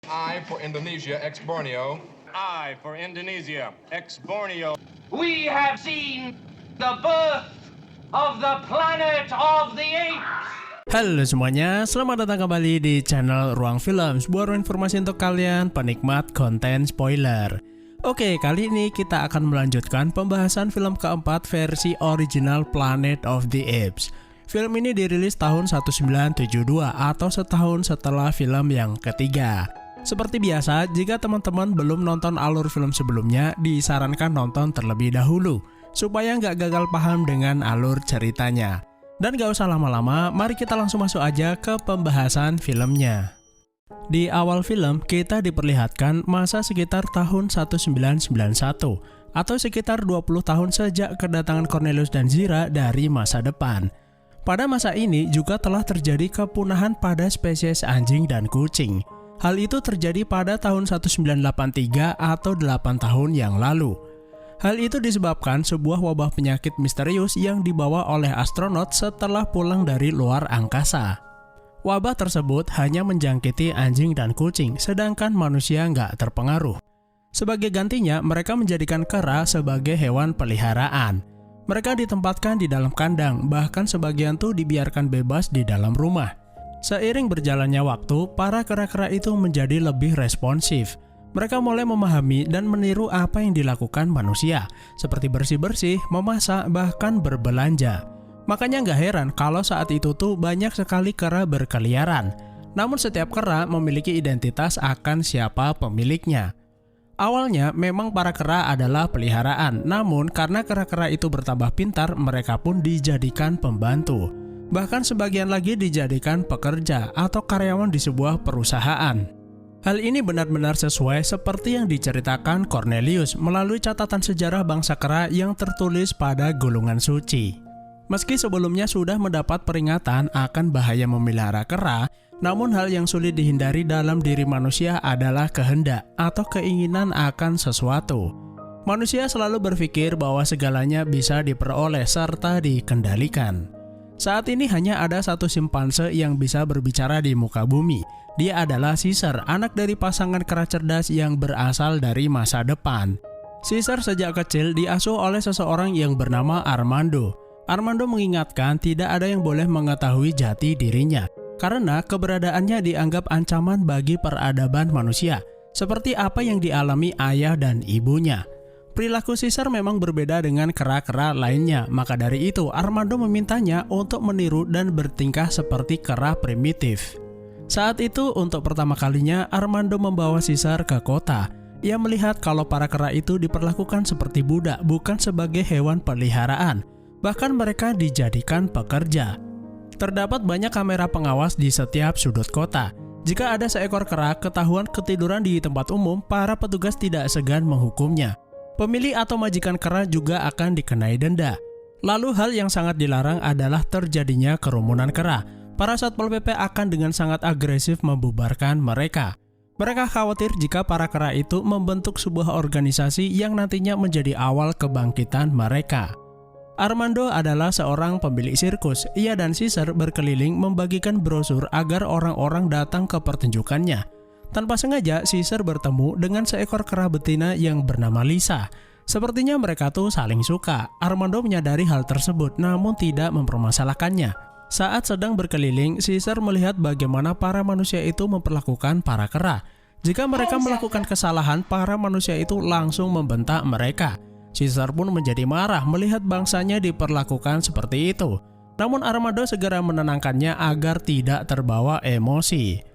I for Indonesia, ex Borneo. I for Indonesia, ex Borneo. We have seen the birth of the planet of the apes. Halo semuanya, selamat datang kembali di channel Ruang Film, sebuah ruang informasi untuk kalian penikmat konten spoiler. Oke, kali ini kita akan melanjutkan pembahasan film keempat versi original Planet of the Apes. Film ini dirilis tahun 1972 atau setahun setelah film yang ketiga. Seperti biasa, jika teman-teman belum nonton alur film sebelumnya, disarankan nonton terlebih dahulu, supaya nggak gagal paham dengan alur ceritanya. Dan gak usah lama-lama, mari kita langsung masuk aja ke pembahasan filmnya. Di awal film, kita diperlihatkan masa sekitar tahun 1991, atau sekitar 20 tahun sejak kedatangan Cornelius dan Zira dari masa depan. Pada masa ini juga telah terjadi kepunahan pada spesies anjing dan kucing. Hal itu terjadi pada tahun 1983 atau 8 tahun yang lalu. Hal itu disebabkan sebuah wabah penyakit misterius yang dibawa oleh astronot setelah pulang dari luar angkasa. Wabah tersebut hanya menjangkiti anjing dan kucing, sedangkan manusia nggak terpengaruh. Sebagai gantinya, mereka menjadikan kera sebagai hewan peliharaan. Mereka ditempatkan di dalam kandang, bahkan sebagian tuh dibiarkan bebas di dalam rumah. Seiring berjalannya waktu, para kera-kera itu menjadi lebih responsif. Mereka mulai memahami dan meniru apa yang dilakukan manusia, seperti bersih-bersih, memasak, bahkan berbelanja. Makanya nggak heran kalau saat itu tuh banyak sekali kera berkeliaran. Namun setiap kera memiliki identitas akan siapa pemiliknya. Awalnya memang para kera adalah peliharaan, namun karena kera-kera itu bertambah pintar, mereka pun dijadikan pembantu. Bahkan sebagian lagi dijadikan pekerja atau karyawan di sebuah perusahaan. Hal ini benar-benar sesuai seperti yang diceritakan Cornelius melalui catatan sejarah bangsa kera yang tertulis pada gulungan suci. Meski sebelumnya sudah mendapat peringatan akan bahaya memelihara kera, namun hal yang sulit dihindari dalam diri manusia adalah kehendak atau keinginan akan sesuatu. Manusia selalu berpikir bahwa segalanya bisa diperoleh serta dikendalikan. Saat ini hanya ada satu simpanse yang bisa berbicara di muka bumi. Dia adalah Caesar, anak dari pasangan kera cerdas yang berasal dari masa depan. Caesar sejak kecil diasuh oleh seseorang yang bernama Armando. Armando mengingatkan tidak ada yang boleh mengetahui jati dirinya, karena keberadaannya dianggap ancaman bagi peradaban manusia, seperti apa yang dialami ayah dan ibunya. Perilaku Caesar memang berbeda dengan kera-kera lainnya, maka dari itu Armando memintanya untuk meniru dan bertingkah seperti kera primitif. Saat itu untuk pertama kalinya Armando membawa Caesar ke kota. Ia melihat kalau para kera itu diperlakukan seperti budak, bukan sebagai hewan peliharaan. Bahkan mereka dijadikan pekerja. Terdapat banyak kamera pengawas di setiap sudut kota. Jika ada seekor kera ketahuan ketiduran di tempat umum, para petugas tidak segan menghukumnya. Pemilik atau majikan kera juga akan dikenai denda. Lalu hal yang sangat dilarang adalah terjadinya kerumunan kera. Para Satpol PP akan dengan sangat agresif membubarkan mereka. Mereka khawatir jika para kera itu membentuk sebuah organisasi yang nantinya menjadi awal kebangkitan mereka. Armando adalah seorang pemilik sirkus. Ia dan Caesar berkeliling membagikan brosur agar orang-orang datang ke pertunjukannya. Tanpa sengaja, Caesar bertemu dengan seekor kera betina yang bernama Lisa. Sepertinya mereka tuh saling suka. Armando menyadari hal tersebut namun tidak mempermasalahkannya. Saat sedang berkeliling, Caesar melihat bagaimana para manusia itu memperlakukan para kera. Jika mereka melakukan kesalahan, para manusia itu langsung membentak mereka. Caesar pun menjadi marah melihat bangsanya diperlakukan seperti itu. Namun Armando segera menenangkannya agar tidak terbawa emosi.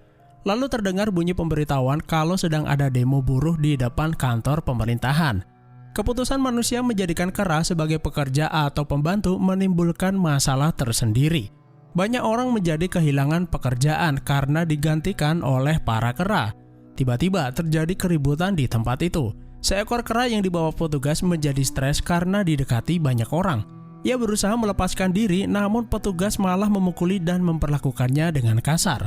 Lalu terdengar bunyi pemberitahuan kalau sedang ada demo buruh di depan kantor pemerintahan. Keputusan manusia menjadikan kera sebagai pekerja atau pembantu menimbulkan masalah tersendiri. Banyak orang menjadi kehilangan pekerjaan karena digantikan oleh para kera. Tiba-tiba terjadi keributan di tempat itu. Seekor kera yang dibawa petugas menjadi stres karena didekati banyak orang. Ia berusaha melepaskan diri, namun petugas malah memukuli dan memperlakukannya dengan kasar.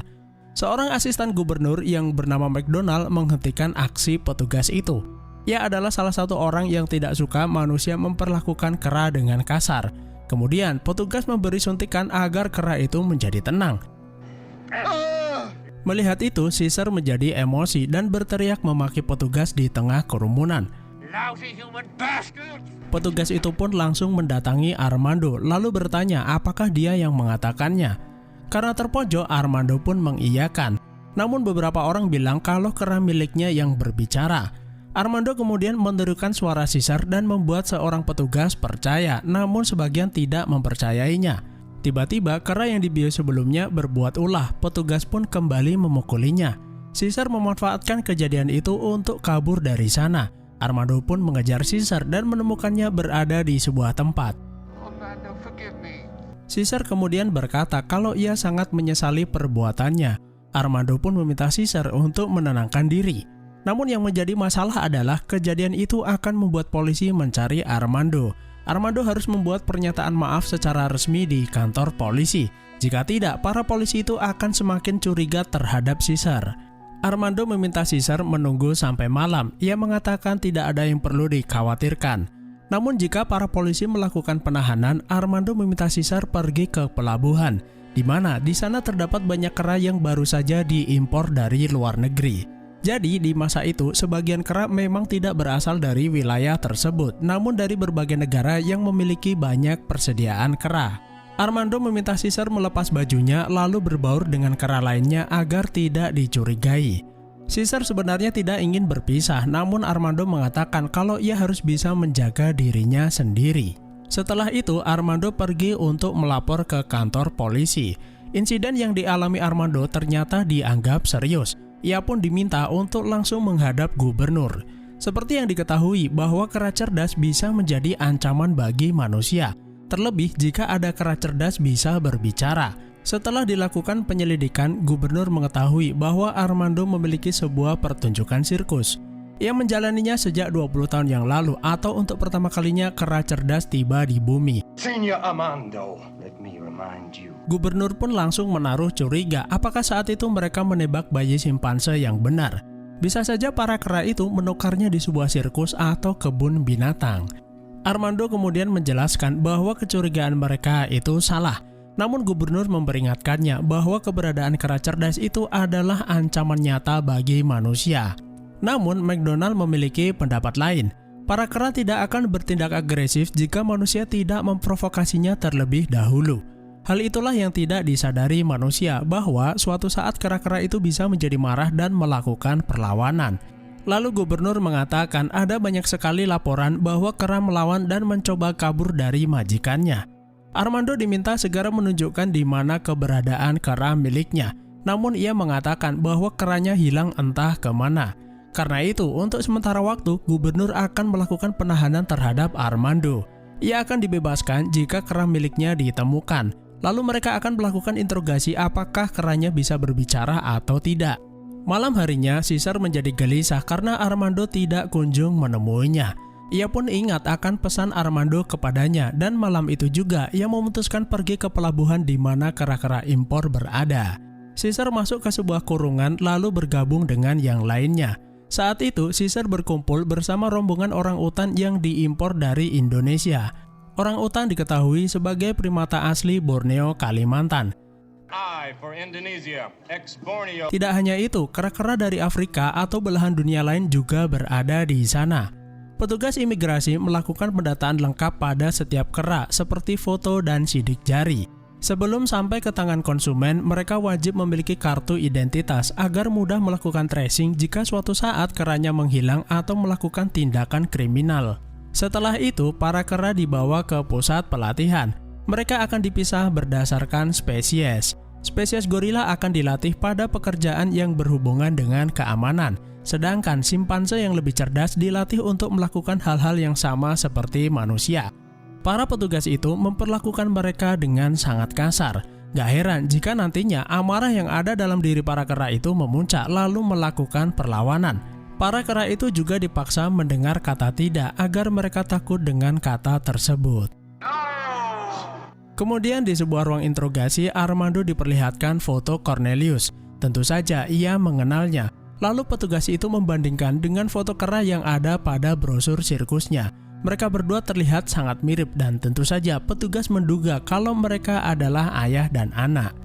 Seorang asisten gubernur yang bernama McDonald menghentikan aksi petugas itu. Ia adalah salah satu orang yang tidak suka manusia memperlakukan kera dengan kasar. Kemudian petugas memberi suntikan agar kera itu menjadi tenang. Melihat itu, Caesar menjadi emosi dan berteriak memaki petugas di tengah kerumunan. Petugas itu pun langsung mendatangi Armando lalu bertanya apakah dia yang mengatakannya. Karena terpojok, Armando pun mengiyakan. Namun beberapa orang bilang kalau kera miliknya yang berbicara. Armando kemudian menirukan suara Caesar dan membuat seorang petugas percaya, namun sebagian tidak mempercayainya. Tiba-tiba kera yang dibius sebelumnya berbuat ulah, petugas pun kembali memukulinya. Caesar memanfaatkan kejadian itu untuk kabur dari sana. Armando pun mengejar Caesar dan menemukannya berada di sebuah tempat. Caesar kemudian berkata kalau ia sangat menyesali perbuatannya. Armando pun meminta Caesar untuk menenangkan diri. Namun yang menjadi masalah adalah kejadian itu akan membuat polisi mencari Armando. Armando harus membuat pernyataan maaf secara resmi di kantor polisi. Jika tidak, para polisi itu akan semakin curiga terhadap Caesar. Armando meminta Caesar menunggu sampai malam. Ia mengatakan tidak ada yang perlu dikhawatirkan. Namun jika para polisi melakukan penahanan, Armando meminta Caesar pergi ke pelabuhan, di mana di sana terdapat banyak kera yang baru saja diimpor dari luar negeri. Jadi di masa itu sebagian kera memang tidak berasal dari wilayah tersebut, namun dari berbagai negara yang memiliki banyak persediaan kera. Armando meminta Caesar melepas bajunya lalu berbaur dengan kera lainnya agar tidak dicurigai. Caesar sebenarnya tidak ingin berpisah, namun Armando mengatakan kalau ia harus bisa menjaga dirinya sendiri. Setelah itu Armando pergi untuk melapor ke kantor polisi. Insiden yang dialami Armando ternyata dianggap serius. Ia pun diminta untuk langsung menghadap gubernur. Seperti yang diketahui bahwa kera cerdas bisa menjadi ancaman bagi manusia. Terlebih jika ada kera cerdas bisa berbicara. Setelah dilakukan penyelidikan, gubernur mengetahui bahwa Armando memiliki sebuah pertunjukan sirkus. Ia menjalaninya sejak 20 tahun yang lalu atau untuk pertama kalinya kera cerdas tiba di bumi. Senior Armando, let me remind you. Gubernur pun langsung menaruh curiga apakah saat itu mereka menebak bayi simpanse yang benar. Bisa saja para kera itu menukarnya di sebuah sirkus atau kebun binatang. Armando kemudian menjelaskan bahwa kecurigaan mereka itu salah. Namun gubernur memperingatkannya bahwa keberadaan kera cerdas itu adalah ancaman nyata bagi manusia. Namun McDonald memiliki pendapat lain. Para kera tidak akan bertindak agresif jika manusia tidak memprovokasinya terlebih dahulu. Hal itulah yang tidak disadari manusia, bahwa suatu saat kera-kera itu bisa menjadi marah dan melakukan perlawanan. Lalu gubernur mengatakan ada banyak sekali laporan bahwa kera melawan dan mencoba kabur dari majikannya. Armando diminta segera menunjukkan di mana keberadaan kera miliknya. Namun ia mengatakan bahwa keranya hilang entah kemana. Karena itu, untuk sementara waktu, gubernur akan melakukan penahanan terhadap Armando. Ia akan dibebaskan jika kera miliknya ditemukan. Lalu mereka akan melakukan interogasi apakah keranya bisa berbicara atau tidak. Malam harinya, Caesar menjadi gelisah karena Armando tidak kunjung menemuinya. Ia pun ingat akan pesan Armando kepadanya dan malam itu juga ia memutuskan pergi ke pelabuhan di mana kera-kera impor berada. Caesar masuk ke sebuah kurungan lalu bergabung dengan yang lainnya. Saat itu, Caesar berkumpul bersama rombongan orang utan yang diimpor dari Indonesia. Orang utan diketahui sebagai primata asli Borneo, Kalimantan. For Indonesia, ex-Borneo. Tidak hanya itu, kera-kera dari Afrika atau belahan dunia lain juga berada di sana. Petugas imigrasi melakukan pendataan lengkap pada setiap kera seperti foto dan sidik jari. Sebelum sampai ke tangan konsumen, mereka wajib memiliki kartu identitas agar mudah melakukan tracing jika suatu saat keranya menghilang atau melakukan tindakan kriminal. Setelah itu, para kera dibawa ke pusat pelatihan. Mereka akan dipisah berdasarkan spesies. Spesies gorila akan dilatih pada pekerjaan yang berhubungan dengan keamanan, sedangkan simpanse yang lebih cerdas dilatih untuk melakukan hal-hal yang sama seperti manusia. Para petugas itu memperlakukan mereka dengan sangat kasar. Gak heran jika nantinya amarah yang ada dalam diri para kera itu memuncak lalu melakukan perlawanan. Para kera itu juga dipaksa mendengar kata tidak agar mereka takut dengan kata tersebut. Kemudian di sebuah ruang interogasi, Armando diperlihatkan foto Cornelius. Tentu saja ia mengenalnya. Lalu petugas itu membandingkan dengan foto kera yang ada pada brosur sirkusnya. Mereka berdua terlihat sangat mirip dan tentu saja petugas menduga kalau mereka adalah ayah dan anak.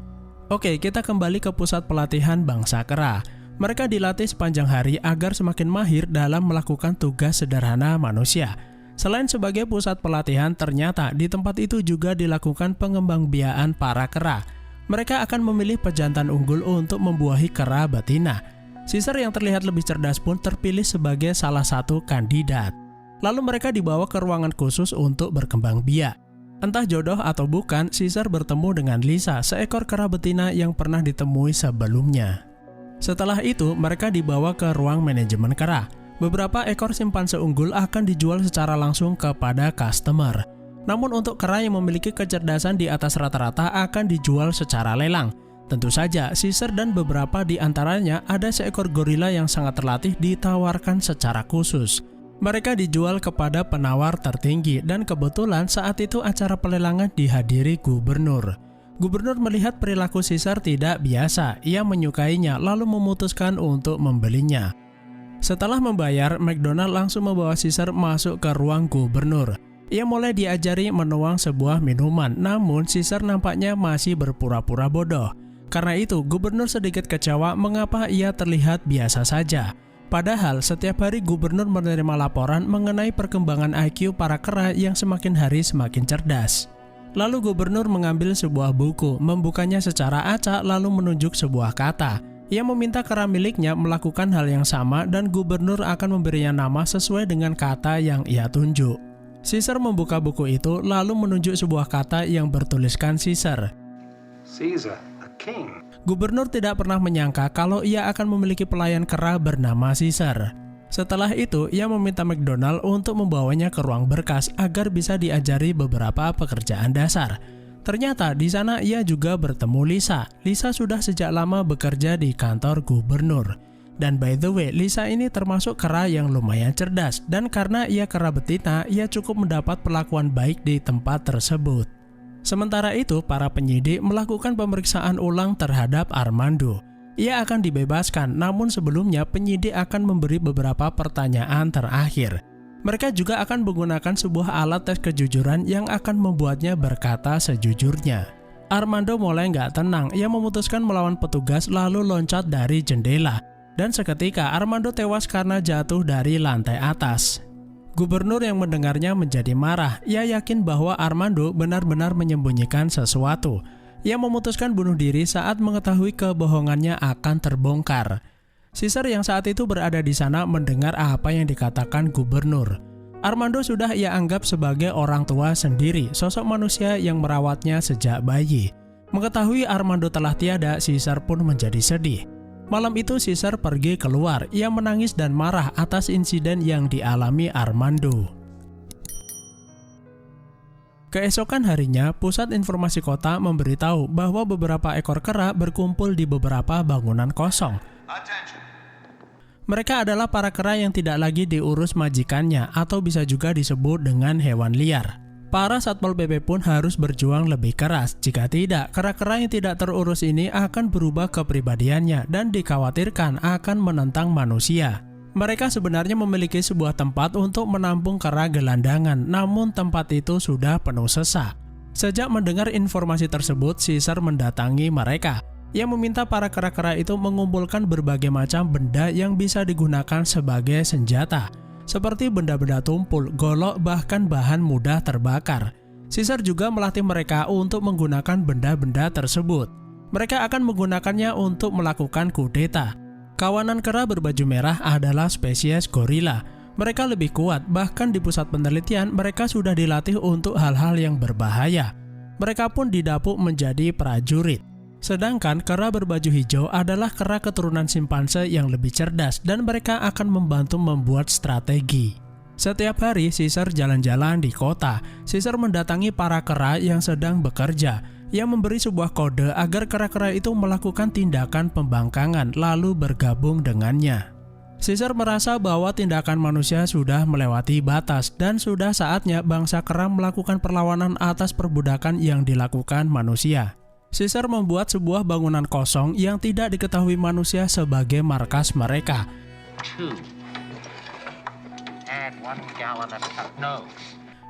Oke, kita kembali ke pusat pelatihan bangsa kera. Mereka dilatih sepanjang hari agar semakin mahir dalam melakukan tugas sederhana manusia. Selain sebagai pusat pelatihan, ternyata di tempat itu juga dilakukan pengembangbiakan para kera. Mereka akan memilih pejantan unggul untuk membuahi kera betina. Caesar yang terlihat lebih cerdas pun terpilih sebagai salah satu kandidat. Lalu mereka dibawa ke ruangan khusus untuk berkembang biak. Entah jodoh atau bukan, Caesar bertemu dengan Lisa, seekor kera betina yang pernah ditemui sebelumnya. Setelah itu, mereka dibawa ke ruang manajemen kera. Beberapa ekor simpanse unggul akan dijual secara langsung kepada customer. Namun untuk kera yang memiliki kecerdasan di atas rata-rata akan dijual secara lelang. Tentu saja, Caesar dan beberapa di antaranya ada seekor gorila yang sangat terlatih ditawarkan secara khusus. Mereka dijual kepada penawar tertinggi dan kebetulan saat itu acara pelelangan dihadiri gubernur. Gubernur melihat perilaku Caesar tidak biasa, ia menyukainya lalu memutuskan untuk membelinya. Setelah membayar, McDonald langsung membawa Caesar masuk ke ruang gubernur. Ia mulai diajari menuang sebuah minuman, namun Caesar nampaknya masih berpura-pura bodoh. Karena itu, gubernur sedikit kecewa mengapa ia terlihat biasa saja. Padahal, setiap hari gubernur menerima laporan mengenai perkembangan IQ para kera yang semakin hari semakin cerdas. Lalu gubernur mengambil sebuah buku, membukanya secara acak lalu menunjuk sebuah kata. Ia meminta kera miliknya melakukan hal yang sama dan gubernur akan memberinya nama sesuai dengan kata yang ia tunjuk. Caesar membuka buku itu lalu menunjuk sebuah kata yang bertuliskan Caesar. Caesar, a king. Gubernur tidak pernah menyangka kalau ia akan memiliki pelayan kera bernama Caesar. Setelah itu, ia meminta McDonald untuk membawanya ke ruang berkas agar bisa diajari beberapa pekerjaan dasar. Ternyata di sana ia juga bertemu Lisa. Lisa sudah sejak lama bekerja di kantor gubernur. Dan by the way, Lisa ini termasuk kera yang lumayan cerdas, dan karena ia kera betina, ia cukup mendapat perlakuan baik di tempat tersebut. Sementara itu, para penyidik melakukan pemeriksaan ulang terhadap Armando. Ia akan dibebaskan, namun sebelumnya penyidik akan memberi beberapa pertanyaan terakhir. Mereka juga akan menggunakan sebuah alat tes kejujuran yang akan membuatnya berkata sejujurnya. Armando mulai nggak tenang, ia memutuskan melawan petugas lalu loncat dari jendela. Dan seketika Armando tewas karena jatuh dari lantai atas. Gubernur yang mendengarnya menjadi marah. Ia yakin bahwa Armando benar-benar menyembunyikan sesuatu. Ia memutuskan bunuh diri saat mengetahui kebohongannya akan terbongkar. Caesar yang saat itu berada di sana mendengar apa yang dikatakan gubernur. Armando sudah ia anggap sebagai orang tua sendiri, sosok manusia yang merawatnya sejak bayi. Mengetahui Armando telah tiada, Caesar pun menjadi sedih. Malam itu Caesar pergi keluar, ia menangis dan marah atas insiden yang dialami Armando. Keesokan harinya, Pusat Informasi Kota memberitahu bahwa beberapa ekor kera berkumpul di beberapa bangunan kosong. Mereka adalah para kera yang tidak lagi diurus majikannya atau bisa juga disebut dengan hewan liar. Para Satpol PP pun harus berjuang lebih keras. Jika tidak, kera-kera yang tidak terurus ini akan berubah kepribadiannya dan dikhawatirkan akan menentang manusia. Mereka sebenarnya memiliki sebuah tempat untuk menampung kera gelandangan, namun tempat itu sudah penuh sesak. Sejak mendengar informasi tersebut, Caesar mendatangi mereka. Ia meminta para kera-kera itu mengumpulkan berbagai macam benda yang bisa digunakan sebagai senjata. Seperti benda-benda tumpul, golok, bahkan bahan mudah terbakar. Caesar juga melatih mereka untuk menggunakan benda-benda tersebut. Mereka akan menggunakannya untuk melakukan kudeta. Kawanan kera berbaju merah adalah spesies gorila. Mereka lebih kuat, bahkan di pusat penelitian mereka sudah dilatih untuk hal-hal yang berbahaya. Mereka pun didapuk menjadi prajurit. Sedangkan kera berbaju hijau adalah kera keturunan simpanse yang lebih cerdas dan mereka akan membantu membuat strategi. Setiap hari Caesar jalan-jalan di kota. Caesar mendatangi para kera yang sedang bekerja. Ia memberi sebuah kode agar kera-kera itu melakukan tindakan pembangkangan lalu bergabung dengannya. Caesar merasa bahwa tindakan manusia sudah melewati batas dan sudah saatnya bangsa kera melakukan perlawanan atas perbudakan yang dilakukan manusia. Caesar membuat sebuah bangunan kosong yang tidak diketahui manusia sebagai markas mereka.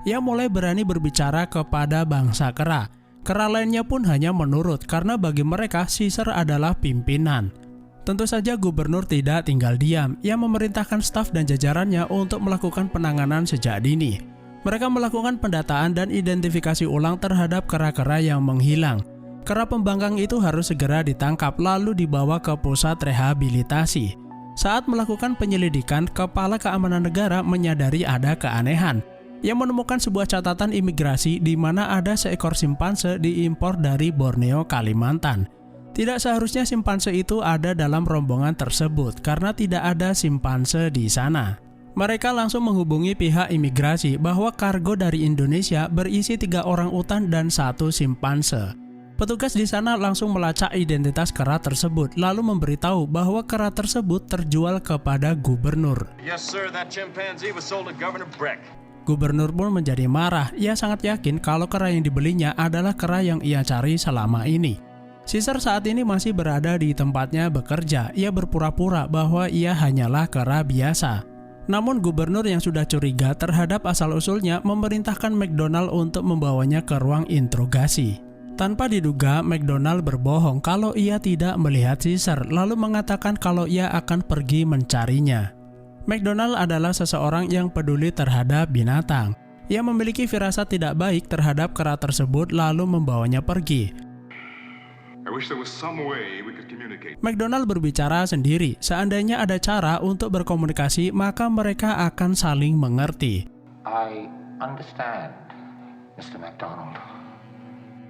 Ia mulai berani berbicara kepada bangsa kera. Kera lainnya pun hanya menurut karena bagi mereka Caesar adalah pimpinan. Tentu saja gubernur tidak tinggal diam. Ia memerintahkan staf dan jajarannya untuk melakukan penanganan sejak dini. Mereka melakukan pendataan dan identifikasi ulang terhadap kera-kera yang menghilang. Kera pembangkang itu harus segera ditangkap lalu dibawa ke pusat rehabilitasi. Saat melakukan penyelidikan, Kepala Keamanan Negara menyadari ada keanehan. Ia menemukan sebuah catatan imigrasi di mana ada seekor simpanse diimpor dari Borneo, Kalimantan. Tidak seharusnya simpanse itu ada dalam rombongan tersebut karena tidak ada simpanse di sana. Mereka langsung menghubungi pihak imigrasi bahwa kargo dari Indonesia berisi 3 orangutan dan 1 simpanse. Petugas di sana langsung melacak identitas kera tersebut lalu memberitahu bahwa kera tersebut terjual kepada gubernur. Yes, sir. That chimpanzee was sold to Governor Breck. Gubernur pun menjadi marah. Ia sangat yakin kalau kera yang dibelinya adalah kera yang ia cari selama ini. Caesar saat ini masih berada di tempatnya bekerja. Ia berpura-pura bahwa ia hanyalah kera biasa. Namun gubernur yang sudah curiga terhadap asal-usulnya memerintahkan McDonald untuk membawanya ke ruang interogasi. Tanpa diduga, McDonald berbohong kalau ia tidak melihat Caesar, lalu mengatakan kalau ia akan pergi mencarinya. McDonald adalah seseorang yang peduli terhadap binatang. Ia memiliki firasat tidak baik terhadap kera tersebut lalu membawanya pergi. McDonald berbicara sendiri. Seandainya ada cara untuk berkomunikasi, maka mereka akan saling mengerti. I understand, Mr. McDonald.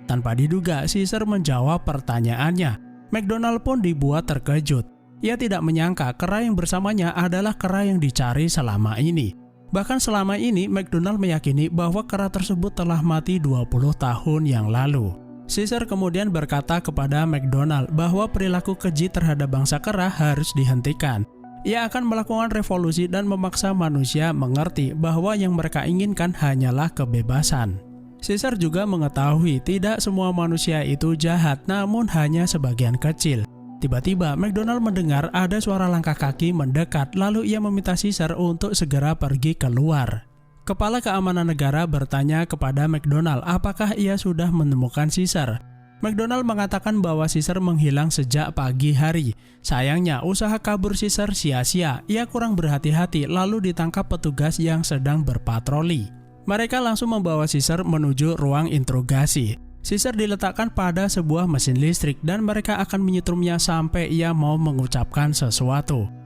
Tanpa diduga, Caesar menjawab pertanyaannya. McDonald pun dibuat terkejut. Ia tidak menyangka kera yang bersamanya adalah kera yang dicari selama ini. Bahkan selama ini, McDonald meyakini bahwa kera tersebut telah mati 20 tahun yang lalu. Caesar kemudian berkata kepada McDonald bahwa perilaku keji terhadap bangsa kera harus dihentikan. Ia akan melakukan revolusi dan memaksa manusia mengerti bahwa yang mereka inginkan hanyalah kebebasan. Caesar juga mengetahui tidak semua manusia itu jahat, namun hanya sebagian kecil. Tiba-tiba McDonald mendengar ada suara langkah kaki mendekat, lalu ia meminta Caesar untuk segera pergi keluar. Kepala Keamanan Negara bertanya kepada McDonald apakah ia sudah menemukan Caesar. McDonald mengatakan bahwa Caesar menghilang sejak pagi hari. Sayangnya, usaha kabur Caesar sia-sia. Ia kurang berhati-hati lalu ditangkap petugas yang sedang berpatroli. Mereka langsung membawa Caesar menuju ruang interogasi. Caesar diletakkan pada sebuah mesin listrik dan mereka akan menyetrumnya sampai ia mau mengucapkan sesuatu.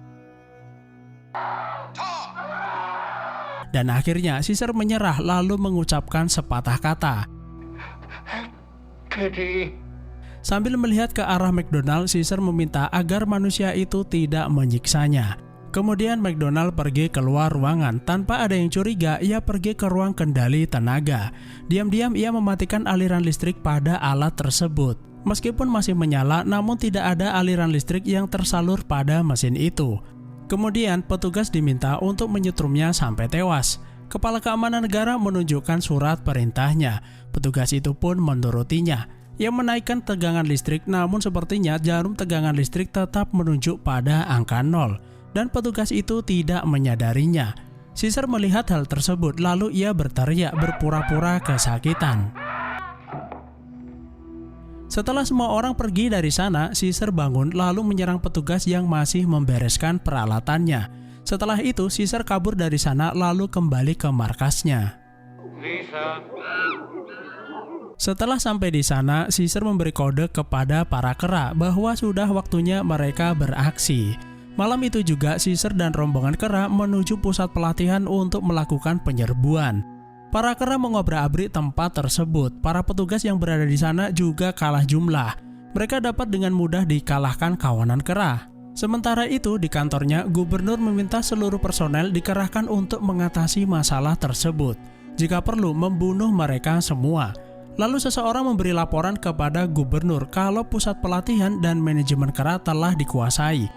Dan akhirnya Caesar menyerah lalu mengucapkan sepatah kata. Sambil melihat ke arah McDonald, Caesar meminta agar manusia itu tidak menyiksanya. Kemudian McDonald pergi keluar ruangan. Tanpa ada yang curiga, ia pergi ke ruang kendali tenaga. Diam-diam ia mematikan aliran listrik pada alat tersebut. Meskipun masih menyala, namun tidak ada aliran listrik yang tersalur pada mesin itu. Kemudian petugas diminta untuk menyetrumnya sampai tewas. Kepala Keamanan Negara menunjukkan surat perintahnya. Petugas itu pun menurutinya. Ia menaikkan tegangan listrik, namun sepertinya jarum tegangan listrik tetap menunjuk pada angka 0. Dan petugas itu tidak menyadarinya. Caesar melihat hal tersebut, lalu ia berteriak berpura-pura kesakitan. Setelah semua orang pergi dari sana, Caesar bangun lalu menyerang petugas yang masih membereskan peralatannya. Setelah itu, Caesar kabur dari sana lalu kembali ke markasnya. Setelah sampai di sana, Caesar memberi kode kepada para kera bahwa sudah waktunya mereka beraksi. Malam itu juga, Caesar dan rombongan kera menuju pusat pelatihan untuk melakukan penyerbuan. Para kera mengobrak-abrik tempat tersebut. Para petugas yang berada di sana juga kalah jumlah. Mereka dapat dengan mudah dikalahkan kawanan kera. Sementara itu, di kantornya, gubernur meminta seluruh personel dikerahkan untuk mengatasi masalah tersebut. Jika perlu, membunuh mereka semua. Lalu seseorang memberi laporan kepada gubernur kalau pusat pelatihan dan manajemen kera telah dikuasai.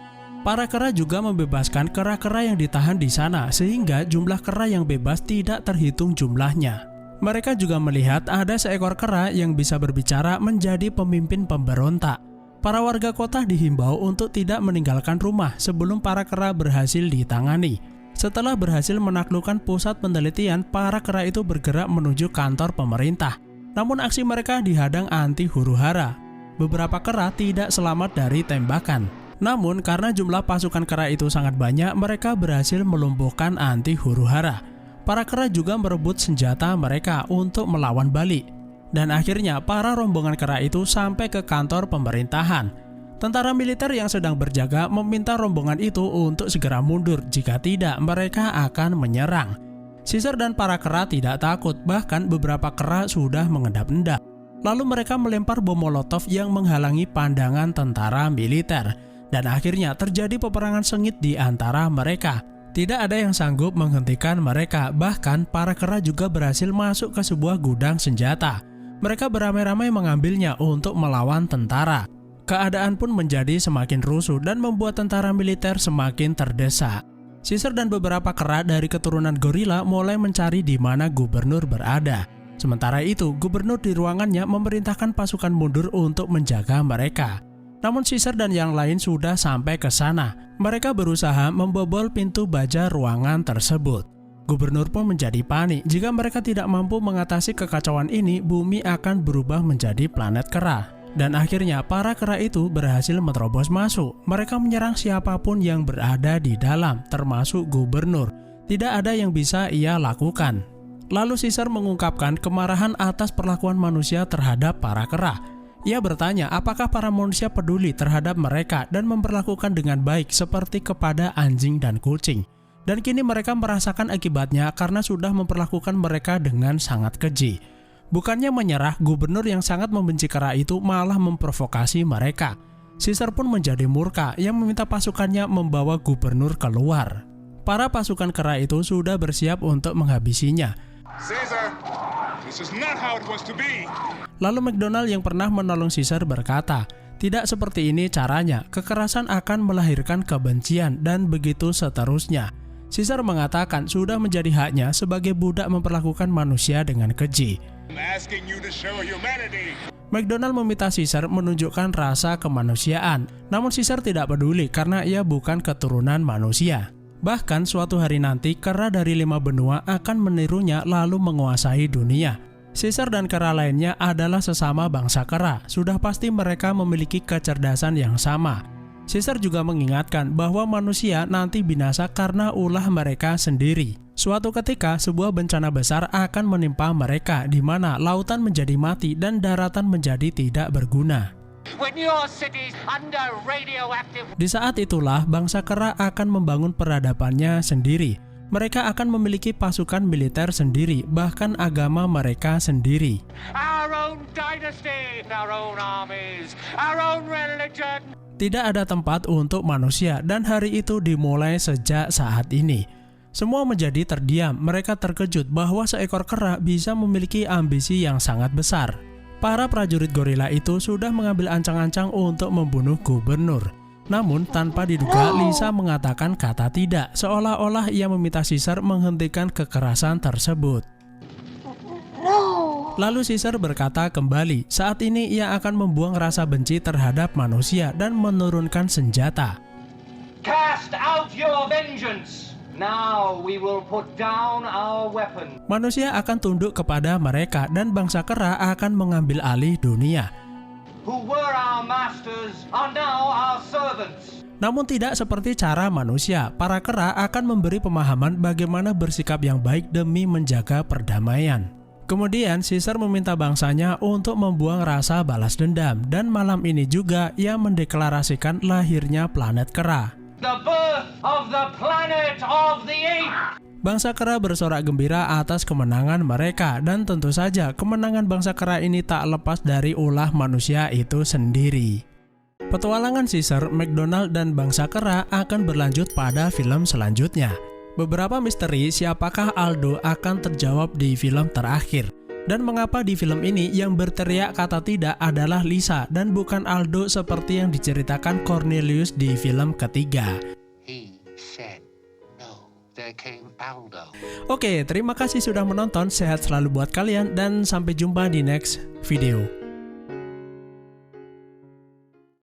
Para kera juga membebaskan kera-kera yang ditahan di sana sehingga jumlah kera yang bebas tidak terhitung jumlahnya. Mereka juga melihat ada seekor kera yang bisa berbicara menjadi pemimpin pemberontak. Para warga kota dihimbau untuk tidak meninggalkan rumah sebelum para kera berhasil ditangani. Setelah berhasil menaklukkan pusat penelitian, para kera itu bergerak menuju kantor pemerintah. Namun aksi mereka dihadang anti huru-hara. Beberapa kera tidak selamat dari tembakan. Namun karena jumlah pasukan kera itu sangat banyak, mereka berhasil melumpuhkan anti huru-hara. Para kera juga merebut senjata mereka untuk melawan balik. Dan akhirnya para rombongan kera itu sampai ke kantor pemerintahan. Tentara militer yang sedang berjaga meminta rombongan itu untuk segera mundur, jika tidak mereka akan menyerang. Caesar dan para kera tidak takut, bahkan beberapa kera sudah mengendap-endap. Lalu mereka melempar bom molotov yang menghalangi pandangan tentara militer. Dan akhirnya terjadi peperangan sengit di antara mereka. Tidak ada yang sanggup menghentikan mereka, bahkan para kera juga berhasil masuk ke sebuah gudang senjata. Mereka beramai-ramai mengambilnya untuk melawan tentara. Keadaan pun menjadi semakin rusuh dan membuat tentara militer semakin terdesak. Caesar dan beberapa kera dari keturunan gorila mulai mencari di mana gubernur berada. Sementara itu, gubernur di ruangannya memerintahkan pasukan mundur untuk menjaga mereka. Namun Caesar dan yang lain sudah sampai ke sana. Mereka berusaha membobol pintu baja ruangan tersebut. Gubernur pun menjadi panik. Jika mereka tidak mampu mengatasi kekacauan ini, bumi akan berubah menjadi planet kera. Dan akhirnya para kera itu berhasil menerobos masuk. Mereka menyerang siapapun yang berada di dalam, termasuk gubernur. Tidak ada yang bisa ia lakukan. Lalu Caesar mengungkapkan kemarahan atas perlakuan manusia terhadap para kera. Ia bertanya apakah para manusia peduli terhadap mereka dan memperlakukan dengan baik seperti kepada anjing dan kucing. Dan kini mereka merasakan akibatnya karena sudah memperlakukan mereka dengan sangat keji. Bukannya menyerah, gubernur yang sangat membenci kera itu malah memprovokasi mereka. Caesar pun menjadi murka yang meminta pasukannya membawa gubernur keluar. Para pasukan kera itu sudah bersiap untuk menghabisinya. Caesar, this is not how it was to be. Lalu McDonald yang pernah menolong Caesar berkata, tidak seperti ini caranya, kekerasan akan melahirkan kebencian dan begitu seterusnya. Caesar mengatakan sudah menjadi haknya sebagai budak memperlakukan manusia dengan keji. McDonald meminta Caesar menunjukkan rasa kemanusiaan, namun Caesar tidak peduli karena ia bukan keturunan manusia. Bahkan suatu hari nanti kera dari 5 benua akan menirunya lalu menguasai dunia. Caesar dan kera lainnya adalah sesama bangsa kera, sudah pasti mereka memiliki kecerdasan yang sama. Caesar juga mengingatkan bahwa manusia nanti binasa karena ulah mereka sendiri. Suatu ketika, sebuah bencana besar akan menimpa mereka, di mana lautan menjadi mati dan daratan menjadi tidak berguna. Di saat itulah, bangsa kera akan membangun peradabannya sendiri. Mereka akan memiliki pasukan militer sendiri, bahkan agama mereka sendiri. Tidak ada tempat untuk manusia, dan hari itu dimulai sejak saat ini. Semua menjadi terdiam, mereka terkejut bahwa seekor kera bisa memiliki ambisi yang sangat besar. Para prajurit gorila itu sudah mengambil ancang-ancang untuk membunuh gubernur. Namun tanpa diduga Lisa mengatakan kata tidak, seolah-olah ia meminta Caesar menghentikan kekerasan tersebut. Lalu Caesar berkata kembali, saat ini ia akan membuang rasa benci terhadap manusia dan menurunkan senjata. Cast out your vengeance. Now we will put down our weapon. Manusia akan tunduk kepada mereka dan bangsa kera akan mengambil alih dunia. Who were our masters are now our servants. Namun tidak seperti cara manusia, para kera akan memberi pemahaman bagaimana bersikap yang baik demi menjaga perdamaian. Kemudian Caesar meminta bangsanya untuk membuang rasa balas dendam, dan malam ini juga ia mendeklarasikan lahirnya planet kera. The birth of the planet of the apes. Bangsa kera bersorak gembira atas kemenangan mereka, dan tentu saja kemenangan bangsa kera ini tak lepas dari ulah manusia itu sendiri. Petualangan Caesar, McDonald, dan bangsa kera akan berlanjut pada film selanjutnya. Beberapa misteri siapakah Aldo akan terjawab di film terakhir. Dan mengapa di film ini yang berteriak kata tidak adalah Lisa dan bukan Aldo seperti yang diceritakan Cornelius di film ketiga. He said no. There came Aldo. Oke, terima kasih sudah menonton. Sehat selalu buat kalian dan sampai jumpa di next video.